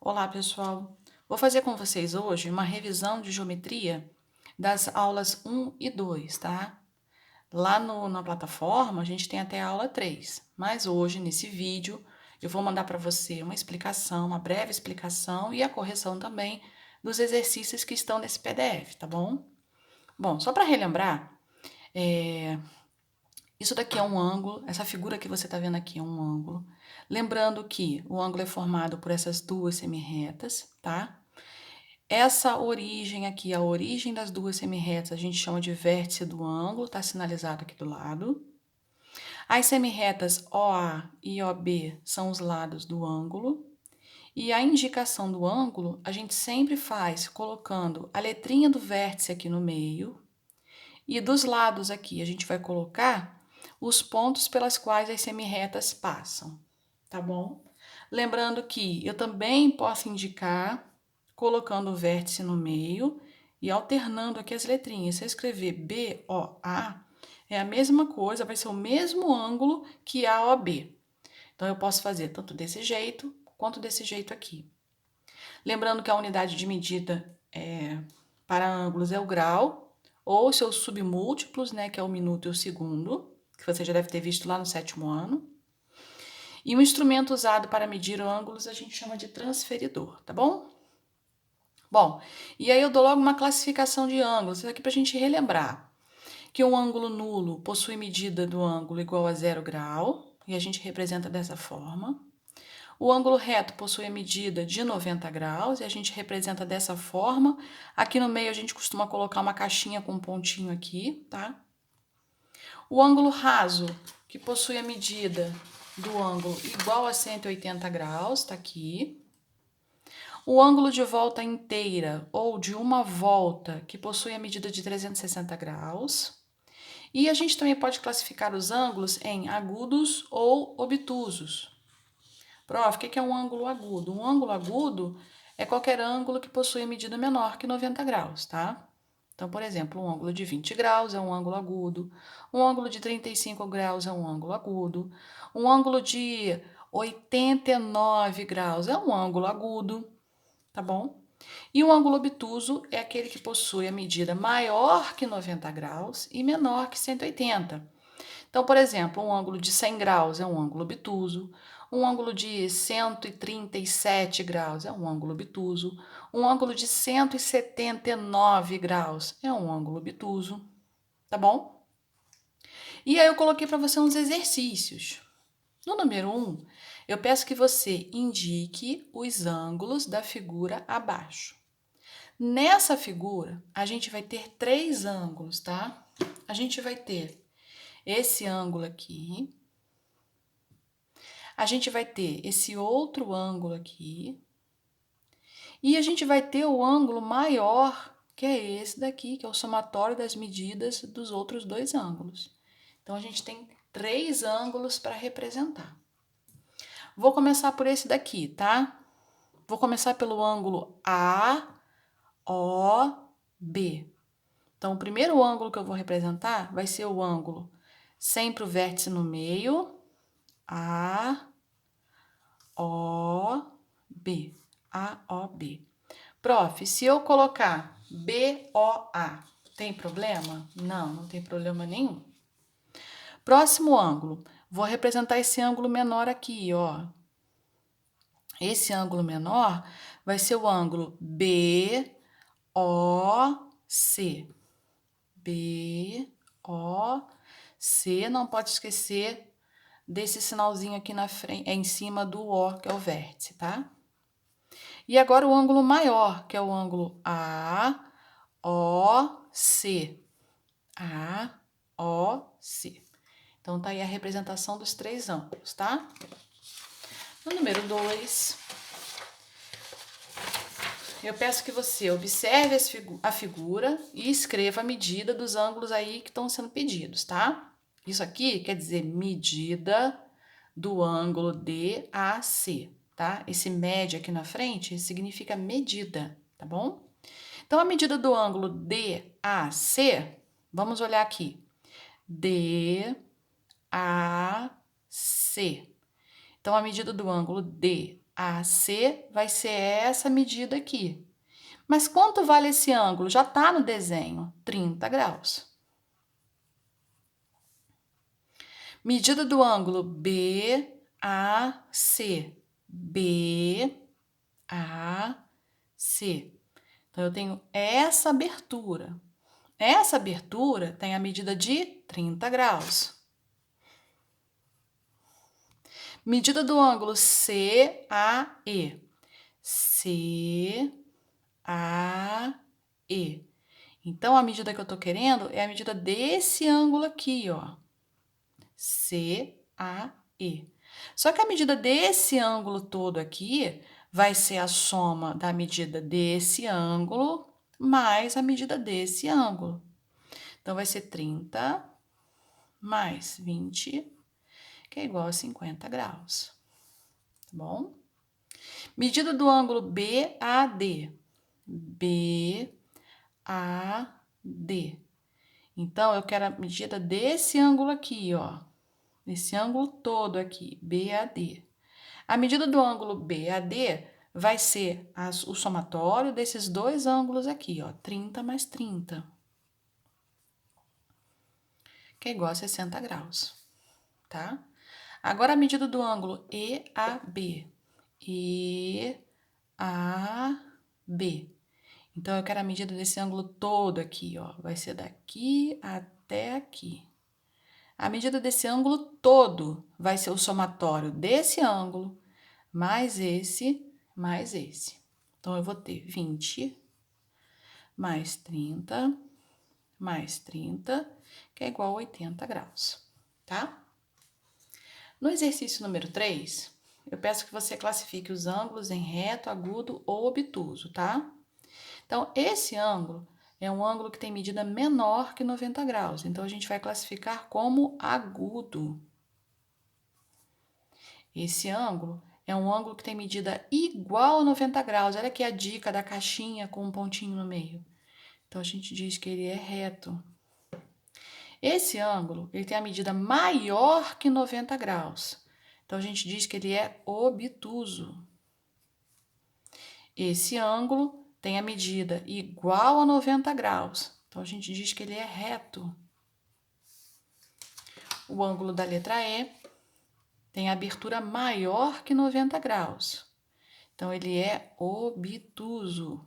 Olá, pessoal! Vou fazer com vocês hoje uma revisão de geometria das aulas 1 e 2, tá? Lá na plataforma a gente tem até a aula 3, mas hoje, nesse vídeo, eu vou mandar para você uma explicação, uma breve explicação e a correção também dos exercícios que estão nesse PDF, tá bom? Bom, só para relembrar, isso daqui é um ângulo, essa figura que você está vendo aqui é um ângulo. Lembrando que o ângulo é formado por essas duas semirretas, tá? Essa origem aqui, a origem das duas semirretas, a gente chama de vértice do ângulo, está sinalizado aqui do lado. As semirretas OA e OB são os lados do ângulo. E a indicação do ângulo a gente sempre faz colocando a letrinha do vértice aqui no meio. E dos lados aqui a gente vai colocar os pontos pelas quais as semirretas passam, tá bom? Lembrando que eu também posso indicar colocando o vértice no meio e alternando aqui as letrinhas. Se eu escrever BOA, é a mesma coisa, vai ser o mesmo ângulo que AOB. Então, eu posso fazer tanto desse jeito, quanto desse jeito aqui. Lembrando que a unidade de medida para ângulos é o grau, ou seus submúltiplos, né, que é o minuto e o segundo, que você já deve ter visto lá no 7º ano. E o instrumento usado para medir ângulos a gente chama de transferidor, tá bom? Bom, e aí eu dou logo uma classificação de ângulos, isso aqui para a gente relembrar. Que um ângulo nulo possui medida do ângulo igual a 0 grau, e a gente representa dessa forma. O ângulo reto possui a medida de 90 graus, e a gente representa dessa forma. Aqui no meio a gente costuma colocar uma caixinha com um pontinho aqui, tá? O ângulo raso, que possui a medida do ângulo igual a 180 graus, tá aqui. O ângulo de volta inteira, ou de uma volta, que possui a medida de 360 graus. E a gente também pode classificar os ângulos em agudos ou obtusos. Prof, o que é um ângulo agudo? Um ângulo agudo é qualquer ângulo que possui medida menor que 90 graus, tá? Então, por exemplo, um ângulo de 20 graus é um ângulo agudo, um ângulo de 35 graus é um ângulo agudo, um ângulo de 89 graus é um ângulo agudo, tá bom? E o ângulo obtuso é aquele que possui a medida maior que 90 graus e menor que 180. Então, por exemplo, um ângulo de 100 graus é um ângulo obtuso, um ângulo de 137 graus é um ângulo obtuso, um ângulo de 179 graus é um ângulo obtuso, tá bom? E aí eu coloquei para você uns exercícios. No número 1, eu peço que você indique os ângulos da figura abaixo. Nessa figura, a gente vai ter 3 ângulos, tá? A gente vai ter esse ângulo aqui, a gente vai ter esse outro ângulo aqui, e a gente vai ter o ângulo maior, que é esse daqui, que é o somatório das medidas dos outros 2 ângulos. Então, a gente tem 3 ângulos para representar. Vou começar por esse daqui, tá? Vou começar pelo ângulo AOB. Então, o primeiro ângulo que eu vou representar vai ser o ângulo sempre o vértice no meio, AOB. AOB. Prof, se eu colocar BOA, tem problema? Não, não tem problema nenhum. Próximo ângulo. Vou representar esse ângulo menor aqui, ó. Esse ângulo menor vai ser o ângulo BOC. BOC, não pode esquecer desse sinalzinho aqui na frente, em cima do O, que é o vértice, tá? E agora o ângulo maior, que é o ângulo AOC. AOC. Então, tá aí a representação dos 3 ângulos, tá? No número 2, eu peço que você observe a figura e escreva a medida dos ângulos aí que estão sendo pedidos, tá? Isso aqui quer dizer medida do ângulo DAC, tá? Esse médio aqui na frente significa medida, tá bom? Então, a medida do ângulo DAC, vamos olhar aqui. DAC. Então, a medida do ângulo AC vai ser essa medida aqui. Mas quanto vale esse ângulo? Já está no desenho, 30 graus. Medida do ângulo BAC. BAC. Então, eu tenho essa abertura. Essa abertura tem a medida de 30 graus. Medida do ângulo CAE. CAE. Então, a medida que eu tô querendo é a medida desse ângulo aqui, ó. CAE. Só que a medida desse ângulo todo aqui vai ser a soma da medida desse ângulo mais a medida desse ângulo. Então, vai ser 30 mais 20, que é igual a 50 graus. Tá bom? Medida do ângulo BAD. BAD. Então, eu quero a medida desse ângulo aqui, ó. Desse ângulo todo aqui, BAD. A medida do ângulo BAD vai ser o somatório desses dois ângulos aqui, ó. 30 mais 30. Que é igual a 60 graus, tá? Agora, a medida do ângulo EAB. EAB. Então, eu quero a medida desse ângulo todo aqui, ó. Vai ser daqui até aqui. A medida desse ângulo todo vai ser o somatório desse ângulo mais esse, mais esse. Então, eu vou ter 20 mais 30, mais 30, que é igual a 80 graus, tá? No exercício número 3, eu peço que você classifique os ângulos em reto, agudo ou obtuso, tá? Então, esse ângulo é um ângulo que tem medida menor que 90 graus. Então, a gente vai classificar como agudo. Esse ângulo é um ângulo que tem medida igual a 90 graus. Olha aqui a dica da caixinha com um pontinho no meio. Então, a gente diz que ele é reto. Esse ângulo, ele tem a medida maior que 90 graus. Então, a gente diz que ele é obtuso. Esse ângulo tem a medida igual a 90 graus. Então, a gente diz que ele é reto. O ângulo da letra E tem a abertura maior que 90 graus. Então, ele é obtuso.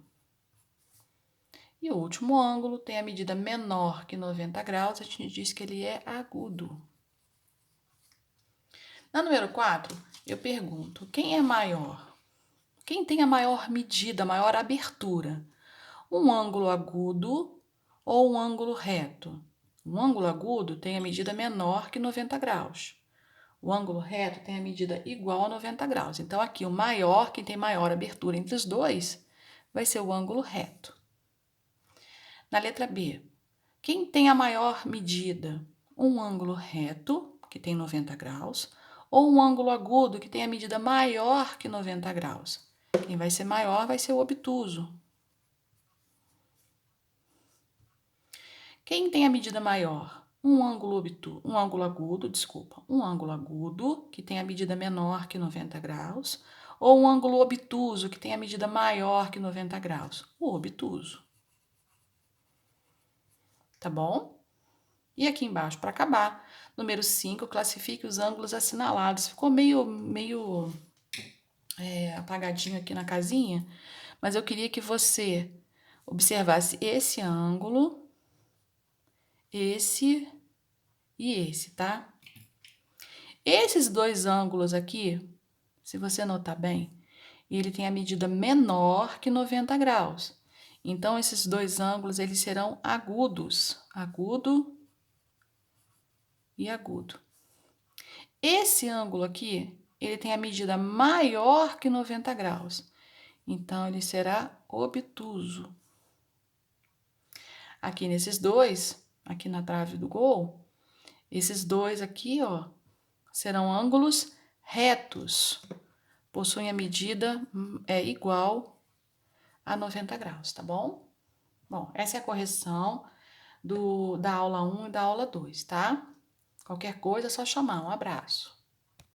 E o último ângulo tem a medida menor que 90 graus, a gente diz que ele é agudo. Na número 4, eu pergunto, quem é maior? Quem tem a maior medida, a maior abertura? Um ângulo agudo ou um ângulo reto? Um ângulo agudo tem a medida menor que 90 graus. O ângulo reto tem a medida igual a 90 graus. Então, aqui, o maior, quem tem maior abertura entre os dois, vai ser o ângulo reto. Na letra B, quem tem a maior medida? Um ângulo reto, que tem 90 graus, ou um ângulo agudo, que tem a medida maior que 90 graus? Quem vai ser maior vai ser o obtuso. Quem tem a medida maior? Um ângulo agudo, que tem a medida menor que 90 graus, ou um ângulo obtuso, que tem a medida maior que 90 graus? O obtuso. Tá bom? E aqui embaixo, para acabar, número 5, classifique os ângulos assinalados. Ficou meio apagadinho aqui na casinha, mas eu queria que você observasse esse ângulo, esse e esse, tá? Esses dois ângulos aqui, se você notar bem, ele tem a medida menor que 90 graus. Então, esses dois ângulos, eles serão agudos. Agudo e agudo. Esse ângulo aqui, ele tem a medida maior que 90 graus. Então, ele será obtuso. Aqui nesses dois, aqui na trave do gol, esses dois aqui, ó, serão ângulos retos. Possuem a medida igual a 90 graus, tá bom? Bom, essa é a correção da aula 1 e da aula 2, tá? Qualquer coisa é só chamar. Um abraço.